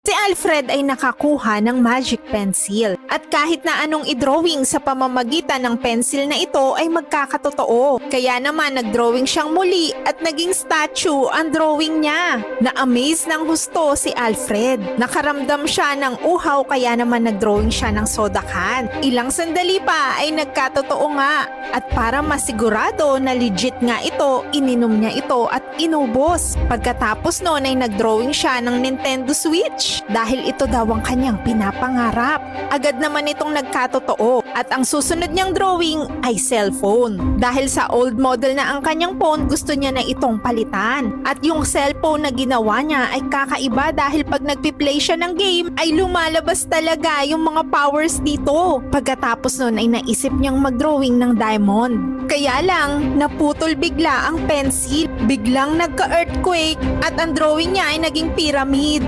Si Alfred ay nakakuha ng magic pencil at kahit na anong i-drawing sa pamamagitan ng pencil na ito ay magkakatotoo. Kaya naman nag-drawing siyang muli at naging statue ang drawing niya. Na-amaze ng husto si Alfred. Nakaramdam siya ng uhaw kaya naman nag-drawing siya ng soda can. Ilang sandali pa ay nagkatotoo nga at para masigurado na legit nga ito, ininom niya ito at inubos. Pagkatapos noon ay nag-drawing siya ng Nintendo Switch dahil ito daw ang kanyang pinapangarap. Agad naman itong nagkatotoo at ang susunod niyang drawing ay cellphone. Dahil sa old model na ang kanyang phone, gusto niya na itong palitan. At yung cellphone na ginawa niya ay kakaiba dahil pag nagpi-play siya ng game ay lumalabas talaga yung mga powers dito. Pagkatapos noon ay naisip niyang mag-drawing ng diamond. Kaya lang, naputol bigla ang pencil. Biglang nagka-earthquake at ang drawing niya ay naging pyramid.